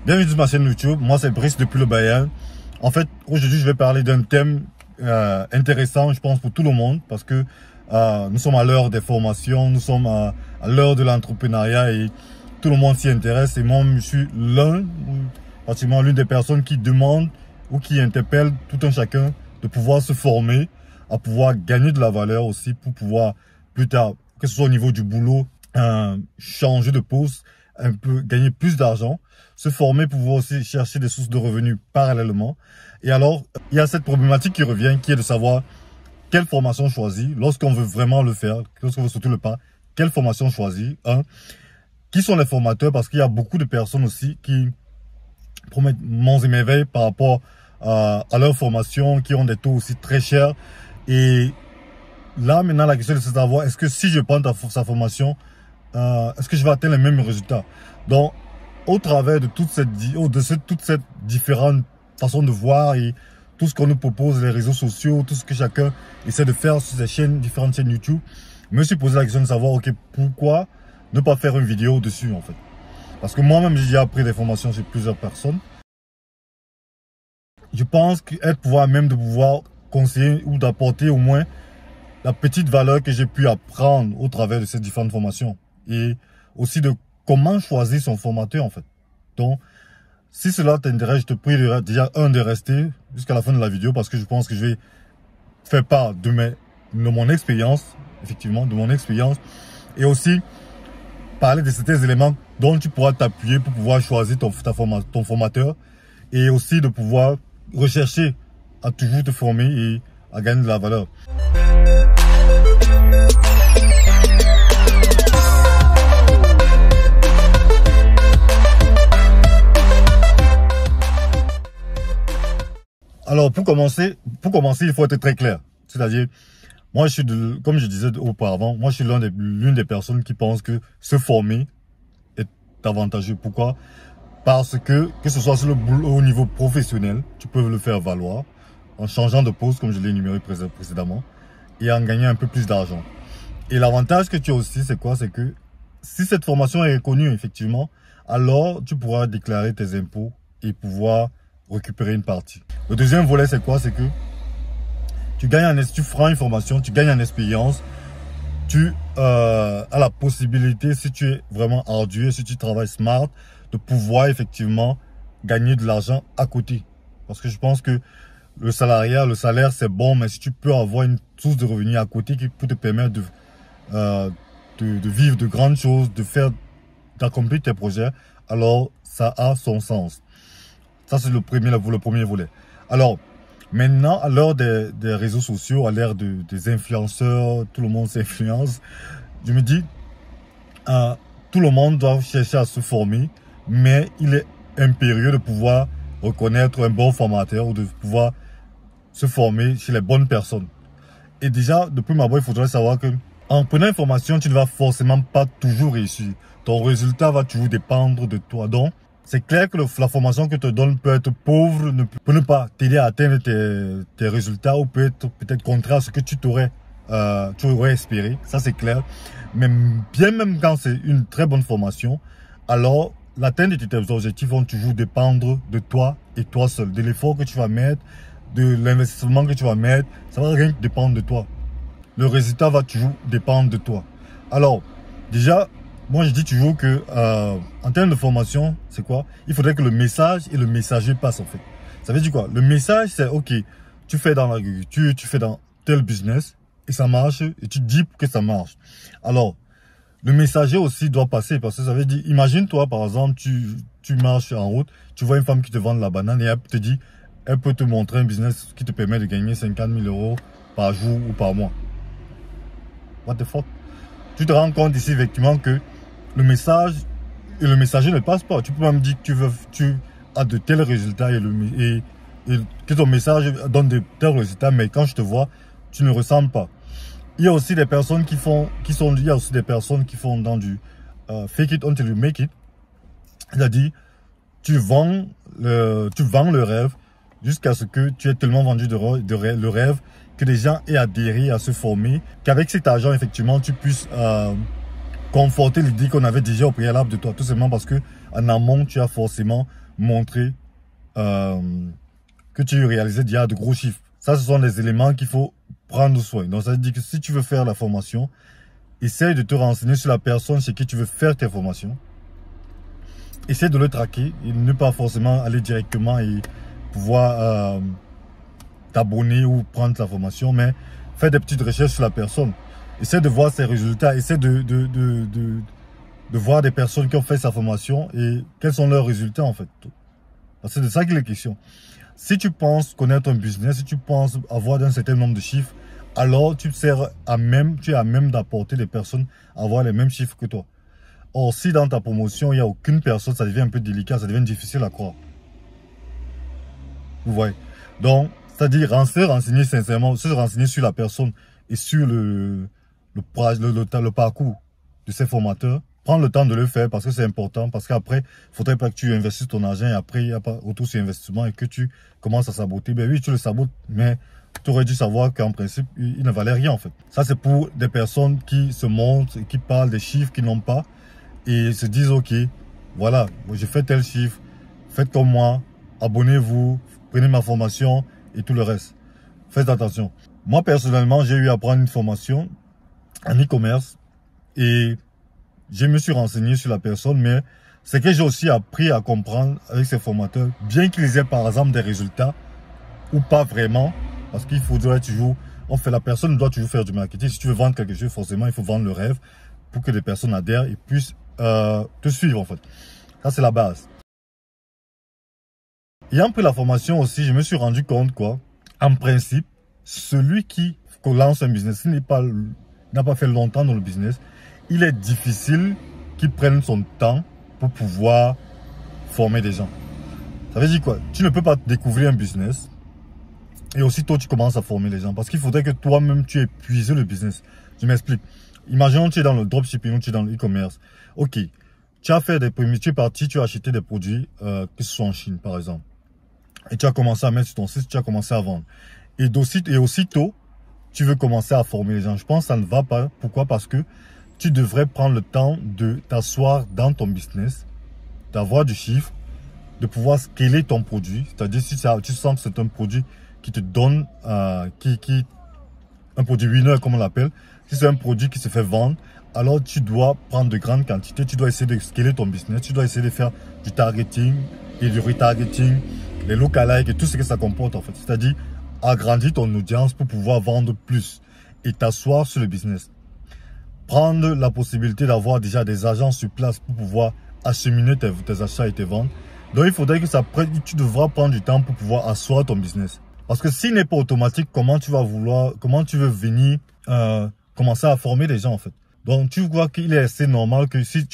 Bienvenue sur ma chaîne YouTube, moi c'est Brice depuis le Bayern. En fait, aujourd'hui je vais parler d'un thème intéressant, je pense, pour tout le monde, parce que nous sommes à l'heure des formations, nous sommes à l'heure de l'entrepreneuriat et tout le monde s'y intéresse. Et moi, je suis pratiquement l'une des personnes qui demande ou qui interpelle tout un chacun de pouvoir se former, à pouvoir gagner de la valeur aussi pour pouvoir plus tard, que ce soit au niveau du boulot, changer de poste, un peu gagner plus d'argent, se former pour pouvoir aussi chercher des sources de revenus parallèlement. Et alors, il y a cette problématique qui revient, qui est de savoir quelle formation choisir lorsqu'on veut vraiment le faire, lorsqu'on veut sauter le pas, quelle formation choisir, qui sont les formateurs, parce qu'il y a beaucoup de personnes aussi qui promettent monts et merveilles par rapport à leur formation, qui ont des taux aussi très chers. Et là, maintenant, la question est de savoir, est-ce que si je prends sa formation, est-ce que je vais atteindre les mêmes résultats? Donc, au travers de toute cette différente façon de voir et tout ce qu'on nous propose, les réseaux sociaux, tout ce que chacun essaie de faire sur ces différentes chaînes YouTube, je me suis posé la question de savoir, ok, pourquoi ne pas faire une vidéo dessus en fait? Parce que moi-même, j'ai déjà pris des formations chez plusieurs personnes. Je pense qu'être pouvoir même de pouvoir conseiller ou d'apporter au moins la petite valeur que j'ai pu apprendre au travers de ces différentes formations. Et aussi de comment choisir son formateur en fait. Donc, si cela t'intéresse, je te prie déjà de rester jusqu'à la fin de la vidéo, parce que je pense que je vais faire part de mon expérience, effectivement, de mon expérience, et aussi parler de certains éléments dont tu pourras t'appuyer pour pouvoir choisir ton formateur, et aussi de pouvoir rechercher à toujours te former et à gagner de la valeur. Alors, pour commencer, il faut être très clair. C'est-à-dire, moi, comme je disais auparavant, moi, je suis l'une des personnes qui pensent que se former est avantageux. Pourquoi? Parce que ce soit sur le boulot au niveau professionnel, tu peux le faire valoir en changeant de poste, comme je l'ai énuméré précédemment, et en gagnant un peu plus d'argent. Et l'avantage que tu as aussi, c'est quoi? C'est que si cette formation est reconnue, effectivement, alors tu pourras déclarer tes impôts et pouvoir récupérer une partie. Le deuxième volet, c'est quoi? C'est que tu feras une formation, tu gagnes en expérience, tu as la possibilité, si tu es vraiment ardu, si tu travailles smart, de pouvoir effectivement gagner de l'argent à côté. Parce que je pense que le salaire, c'est bon, mais si tu peux avoir une source de revenus à côté qui peut te permettre de vivre de grandes choses, d'accomplir tes projets, alors ça a son sens. Ça, c'est le premier volet. Alors, maintenant, à l'heure des réseaux sociaux, à l'ère des influenceurs, tout le monde s'influence, je me dis, tout le monde doit chercher à se former, mais il est impérieux de pouvoir reconnaître un bon formateur ou de pouvoir se former chez les bonnes personnes. Et déjà, de prime abord, il faudrait savoir que en prenant une formation, tu ne vas forcément pas toujours réussir. Ton résultat va toujours dépendre de toi. Donc, c'est clair que la formation que te donne peut être pauvre, peut ne pas t'aider à atteindre tes résultats, ou peut être peut-être contraire à ce que tu aurais espéré. Ça, c'est clair. Mais bien même quand c'est une très bonne formation, alors l'atteinte de tes objectifs vont toujours dépendre de toi et toi seul. De l'effort que tu vas mettre, de l'investissement que tu vas mettre, ça va rien dépendre de toi. Le résultat va toujours dépendre de toi. Alors, déjà, moi, je dis toujours que en termes de formation, c'est quoi? Il faudrait que le message et le messager passent en fait. Ça veut dire quoi? Le message, c'est ok, tu fais dans l'agriculture, tu fais dans tel business et ça marche et tu dis que ça marche. Alors, le messager aussi doit passer, parce que ça veut dire, imagine-toi par exemple, tu marches en route, tu vois une femme qui te vend de la banane et elle te dit, elle peut te montrer un business qui te permet de gagner 50 000 € par jour ou par mois. What the fuck? Tu te rends compte ici effectivement que le message et le messager ne passe pas. Tu peux même dire que tu as de tels résultats et que ton message donne de tels résultats, mais quand je te vois, tu ne ressembles pas. Il y a aussi des personnes qui font dans du fake it until you make it. C'est-à-dire, tu vends le rêve jusqu'à ce que tu aies tellement vendu le rêve que les gens aient adhéré à se former, qu'avec cet argent, effectivement, tu puisses conforter l'idée qu'on avait déjà au préalable de toi. Tout simplement parce que en amont, tu as forcément montrer que tu réalisais déjà de gros chiffres. Ça, ce sont des éléments qu'il faut prendre soin. Donc, ça veut dire que si tu veux faire la formation, essaye de te renseigner sur la personne chez qui tu veux faire tes formations. Essaye de le traquer et ne pas forcément aller directement et pouvoir t'abonner ou prendre la formation, mais fais des petites recherches sur la personne. Essaye de voir ses résultats, essaie de voir des personnes qui ont fait sa formation et quels sont leurs résultats en fait. Parce que c'est de ça qu'il est question. Si tu penses connaître un business, si tu penses avoir un certain nombre de chiffres, alors tu es à même d'apporter des personnes à avoir les mêmes chiffres que toi. Or, si dans ta promotion, il n'y a aucune personne, ça devient un peu délicat, ça devient difficile à croire. Vous voyez. Donc, c'est-à-dire se renseigner sincèrement, se renseigner sur la personne et sur le parcours de ces formateurs. Prends le temps de le faire parce que c'est important. Parce qu'après, il ne faudrait pas que tu investisses ton argent et après, il n'y a pas autour sur investissement et que tu commences à saboter. Ben oui, tu le sabotes, mais tu aurais dû savoir qu'en principe, il ne valait rien en fait. Ça, c'est pour des personnes qui se montrent et qui parlent des chiffres qu'ils n'ont pas et se disent, ok, voilà, j'ai fait tel chiffre, faites comme moi, abonnez-vous, prenez ma formation et tout le reste. Faites attention. Moi, personnellement, j'ai eu à prendre une formation en e-commerce et je me suis renseigné sur la personne, mais c'est que j'ai aussi appris à comprendre avec ces formateurs, bien qu'ils aient par exemple des résultats ou pas vraiment, parce qu'il faudrait toujours, la personne doit toujours faire du marketing. Si tu veux vendre quelque chose, forcément, il faut vendre le rêve pour que les personnes adhèrent et puissent te suivre en fait. Ça, c'est la base. Ayant pris la formation aussi, je me suis rendu compte quoi, en principe, celui qui lance un business, n'a pas fait longtemps dans le business, il est difficile qu'il prenne son temps pour pouvoir former des gens. Ça veut dire quoi? Tu ne peux pas découvrir un business et aussitôt tu commences à former les gens parce qu'il faudrait que toi-même tu aies épuisé le business. Je m'explique. Imaginons que tu es dans le dropshipping ou tu es dans le e-commerce. Ok, tu as fait des premiers, tu es parti, tu as acheté des produits qui sont en Chine par exemple. Et tu as commencé à mettre sur ton site, tu as commencé à vendre. Et aussitôt, tu veux commencer à former les gens. Je pense que ça ne va pas. Pourquoi? Parce que tu devrais prendre le temps de t'asseoir dans ton business, d'avoir du chiffre, de pouvoir scaler ton produit. C'est-à-dire si tu sens que c'est un produit qui te donne, un produit winner comme on l'appelle, si c'est un produit qui se fait vendre, alors tu dois prendre de grandes quantités, tu dois essayer de scaler ton business, tu dois essayer de faire du targeting et du retargeting, les lookalikes et tout ce que ça comporte en fait. C'est-à-dire agrandir ton audience pour pouvoir vendre plus et t'asseoir sur le business. Prendre la possibilité d'avoir déjà des agents sur place pour pouvoir acheminer tes achats et tes ventes. Donc, il faudrait que tu devras prendre du temps pour pouvoir asseoir ton business. Parce que s'il n'est pas automatique, comment tu veux venir commencer à former des gens en fait. Donc, tu vois qu'il est assez normal que si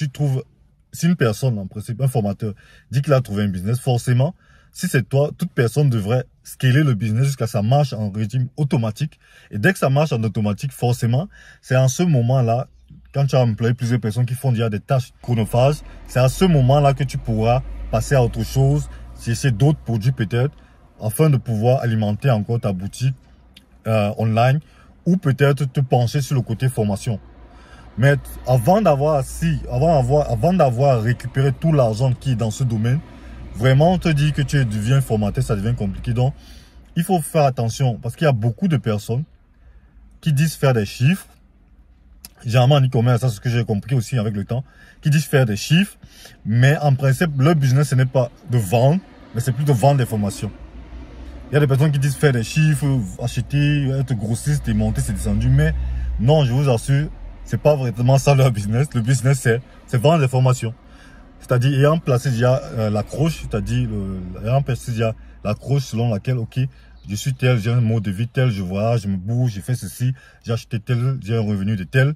une personne, en principe, un formateur, dit qu'il a trouvé un business, forcément, si c'est toi, toute personne devrait scaler le business jusqu'à ce que ça marche en régime automatique. Et dès que ça marche en automatique, forcément, c'est en ce moment-là, quand tu as employé plusieurs personnes qui font déjà des tâches chronophages, c'est à ce moment-là que tu pourras passer à autre chose, chercher d'autres produits peut-être, afin de pouvoir alimenter encore ta boutique online ou peut-être te pencher sur le côté formation. Mais avant d'avoir récupéré tout l'argent qui est dans ce domaine, vraiment, on te dit que tu deviens formateur, ça devient compliqué. Donc, il faut faire attention parce qu'il y a beaucoup de personnes qui disent faire des chiffres. Généralement en e-commerce, ça c'est ce que j'ai compris aussi avec le temps, qui disent faire des chiffres, mais en principe, leur business, ce n'est pas de vendre, mais c'est plus de vendre des formations. Il y a des personnes qui disent faire des chiffres, acheter, être grossiste et monter, c'est descendu, mais non, je vous assure, c'est pas vraiment ça leur business. Le business, c'est vendre des formations. C'est-à-dire, ayant placé déjà l'accroche, c'est-à-dire, ayant placé déjà l'accroche selon laquelle, ok, je suis tel, j'ai un mode de vie tel, je voyage, je me bouge, j'ai fait ceci, j'ai acheté tel, j'ai un revenu de tel.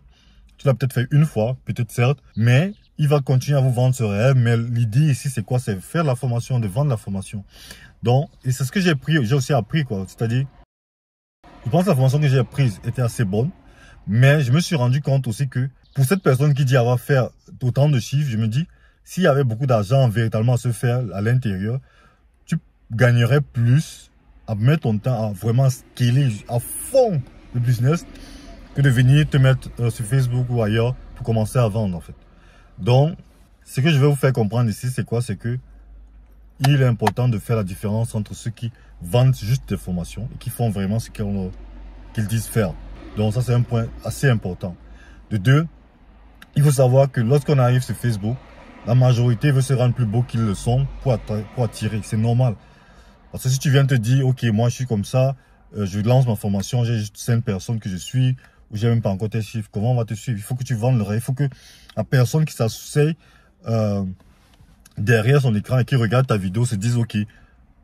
Tu l'as peut-être fait une fois, peut-être certes, mais il va continuer à vous vendre ce rêve. Mais l'idée ici, c'est quoi? C'est faire la formation, de vendre la formation. Donc, et c'est ce que j'ai aussi appris, quoi. C'est-à-dire, je pense que la formation que j'ai apprise était assez bonne, mais je me suis rendu compte aussi que pour cette personne qui dit avoir fait autant de chiffres, je me dis, s'il y avait beaucoup d'argent véritablement à se faire à l'intérieur, tu gagnerais plus à mettre ton temps à vraiment scaler à fond le business que de venir te mettre sur Facebook ou ailleurs pour commencer à vendre en fait. Donc, ce que je vais vous faire comprendre ici, c'est quoi? C'est que il est important de faire la différence entre ceux qui vendent juste des formations et qui font vraiment ce qu'ils disent faire. Donc ça, c'est un point assez important. De deux, il faut savoir que lorsqu'on arrive sur Facebook, la majorité veut se rendre plus beau qu'ils le sont pour attirer. C'est normal. Parce que si tu viens te dire, ok, moi je suis comme ça, je lance ma formation, j'ai juste 5 personnes que je suis, ou j'ai même pas encore tes chiffres, comment on va te suivre? Il faut que tu vendes le rêve. Il faut que la personne qui s'associe derrière son écran et qui regarde ta vidéo se dise, ok,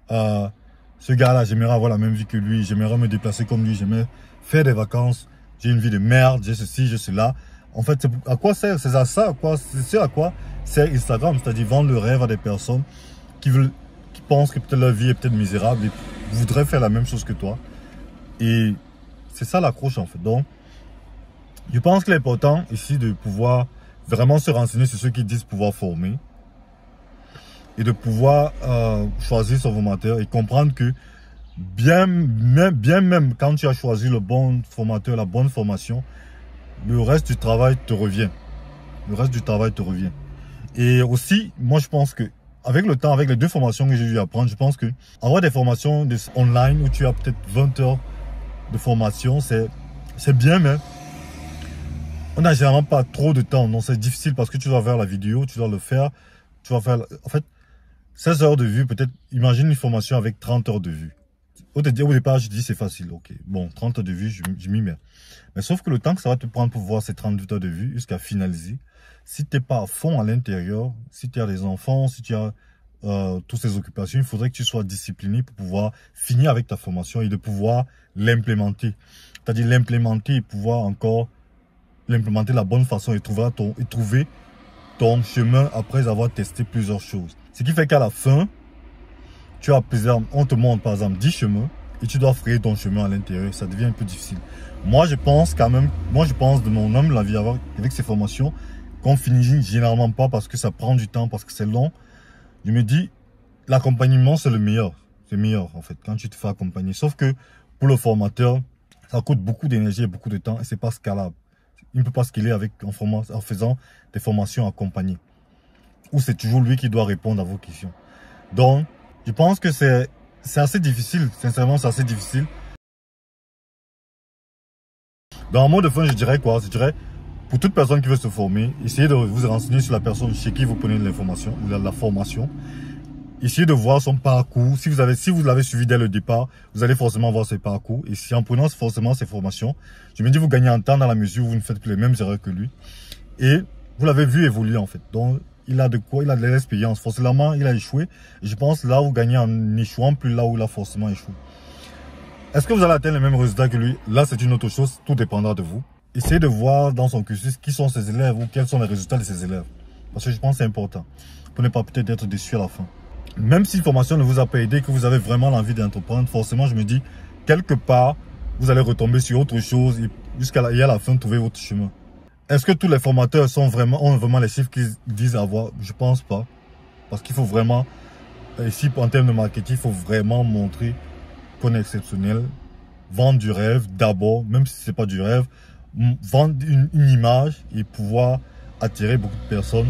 ce gars-là, j'aimerais avoir la même vie que lui, j'aimerais me déplacer comme lui, j'aimerais faire des vacances, j'ai une vie de merde, j'ai ceci, j'ai cela. En fait, à quoi sert? C'est à ça, c'est à quoi sert Instagram? C'est-à-dire vendre le rêve à des personnes qui pensent que peut-être leur vie est peut-être misérable et voudraient faire la même chose que toi. Et c'est ça l'accroche en fait. Donc, je pense qu'il est important ici de pouvoir vraiment se renseigner sur ceux qui disent pouvoir former et de pouvoir choisir son formateur et comprendre que bien même quand tu as choisi le bon formateur, la bonne formation, le reste du travail te revient. Le reste du travail te revient. Et aussi, moi je pense que avec le temps, avec les 2 formations que j'ai dû apprendre, je pense que avoir des formations online où tu as peut-être 20 heures de formation, c'est bien, mais on n'a généralement pas trop de temps. Donc c'est difficile parce que tu dois faire la vidéo, tu dois le faire, tu vas faire, en fait, 16 heures de vue, peut-être, imagine une formation avec 30 heures de vue. Au départ, je dis c'est facile, ok. Bon, 30 heures de vue, je m'y mets. Mais sauf que le temps que ça va te prendre pour voir ces 38 heures de vue jusqu'à finaliser, si tu n'es pas à fond à l'intérieur, si tu as des enfants, si tu as toutes ces occupations, il faudrait que tu sois discipliné pour pouvoir finir avec ta formation et de pouvoir l'implémenter. C'est-à-dire l'implémenter et pouvoir encore l'implémenter de la bonne façon et trouver ton chemin après avoir testé plusieurs choses. Ce qui fait qu'à la fin, tu as on te montre par exemple 10 chemins et tu dois frayer ton chemin à l'intérieur. Ça devient un peu difficile. Moi, je pense de mon humble avis avec ces formations qu'on finit généralement pas parce que ça prend du temps, parce que c'est long. Je me dis, l'accompagnement, c'est le meilleur. C'est meilleur en fait quand tu te fais accompagner. Sauf que pour le formateur, ça coûte beaucoup d'énergie et beaucoup de temps et c'est pas scalable. Il ne peut pas scaler en faisant des formations accompagnées. Ou c'est toujours lui qui doit répondre à vos questions. Donc, je pense que c'est assez difficile. Sincèrement, c'est assez difficile. Dans un mot de fin, je dirais quoi? Je dirais, pour toute personne qui veut se former, essayez de vous renseigner sur la personne chez qui vous prenez l'information ou la formation. Essayez de voir son parcours. Si vous l'avez suivi dès le départ, vous allez forcément voir ses parcours. Et si en prenant forcément ses formations, je me dis vous gagnez en temps dans la mesure où vous ne faites plus les mêmes erreurs que lui. Et vous l'avez vu évoluer en fait. Donc, il a de l'expérience. Forcément, il a échoué. Et je pense là où vous gagnez en échouant, plus là où il a forcément échoué. Est-ce que vous allez atteindre les mêmes résultats que lui? Là, c'est une autre chose. Tout dépendra de vous. Essayez de voir dans son cursus qui sont ses élèves ou quels sont les résultats de ses élèves. Parce que je pense que c'est important. Pour ne pas peut-être être déçu à la fin. Même si une formation ne vous a pas aidé, que vous avez vraiment l'envie d'entreprendre, forcément, je me dis, quelque part, vous allez retomber sur autre chose et à la fin, trouver votre chemin. Est-ce que tous les formateurs ont vraiment les chiffres qu'ils disent avoir? Je pense pas. Parce qu'il faut vraiment, ici, en termes de marketing, il faut vraiment montrer qu'on est exceptionnel. Vendre du rêve d'abord, même si c'est pas du rêve. Vendre une image et pouvoir attirer beaucoup de personnes.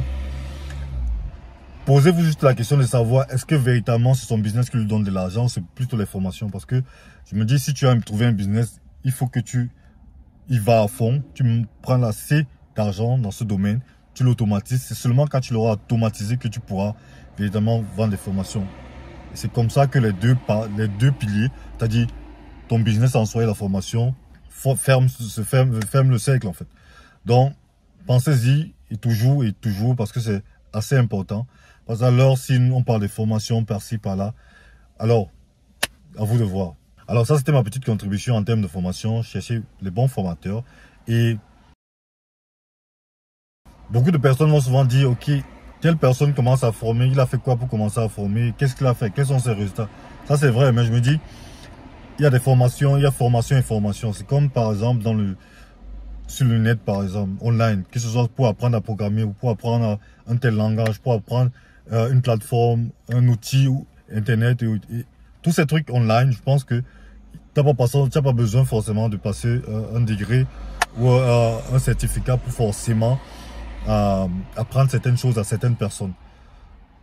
Posez-vous juste la question de savoir est-ce que véritablement c'est son business qui lui donne de l'argent ou c'est plutôt les formations. Parce que je me dis, si tu as trouvé un business, il faut que tu y vas à fond. Tu prends assez d'argent dans ce domaine, tu l'automatises. C'est seulement quand tu l'auras automatisé que tu pourras véritablement vendre des formations. Et c'est comme ça que les deux piliers, c'est-à-dire ton business en soi et la formation, ferme le cercle en fait. Donc, pensez-y et toujours parce que c'est assez important. Parce que alors, si on parle de formation par-ci, par-là, alors, à vous de voir. Alors ça, c'était ma petite contribution en termes de formation. Cherchez les bons formateurs. Et beaucoup de personnes vont souvent dire, ok, telle personne commence à former, il a fait quoi pour commencer à former? Qu'est-ce qu'il a fait? Quels sont ses résultats? Ça, c'est vrai, mais je me dis, il y a des formations, il y a formation et formation. C'est comme par exemple sur le net, par exemple, online, que ce soit pour apprendre à programmer ou pour apprendre un tel langage, pour apprendre une plateforme, un outil ou Internet et tous ces trucs online. Je pense que tu n'as pas besoin forcément de passer un degré ou un certificat pour forcément apprendre certaines choses à certaines personnes.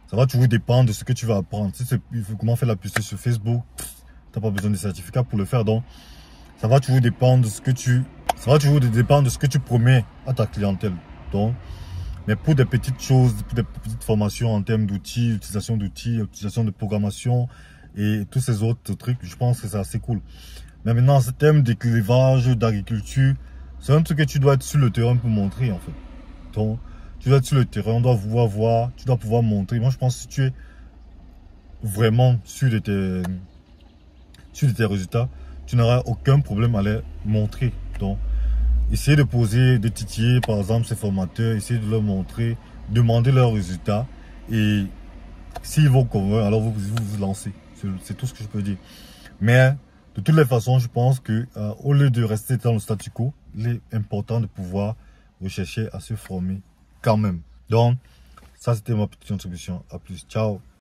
Ça va toujours dépendre de ce que tu vas apprendre. Si il faut comment faire la publicité sur Facebook, tu n'as pas besoin de certificat pour le faire. Donc, ça va toujours dépendre de ce que tu promets à ta clientèle. Donc, mais pour des petites choses, pour des petites formations en termes d'outils, utilisation de programmation et tous ces autres trucs, je pense que c'est assez cool. Mais maintenant, ce thème d'éclivage, d'agriculture, c'est un truc que tu dois être sur le terrain pour montrer en fait. Donc, tu dois être sur le terrain, on doit pouvoir voir, tu dois pouvoir montrer. Moi, je pense que si tu es vraiment sûr de tes résultats, tu n'auras aucun problème à les montrer. Donc, essayez de poser, de titiller par exemple ces formateurs, essayez de leur montrer, demander leurs résultats et s'ils vont convaincre, alors vous lancez. C'est tout ce que je peux dire. Mais de toutes les façons, je pense que au lieu de rester dans le statu quo, il est important de pouvoir rechercher à se former quand même. Donc, ça c'était ma petite contribution. À plus. Ciao.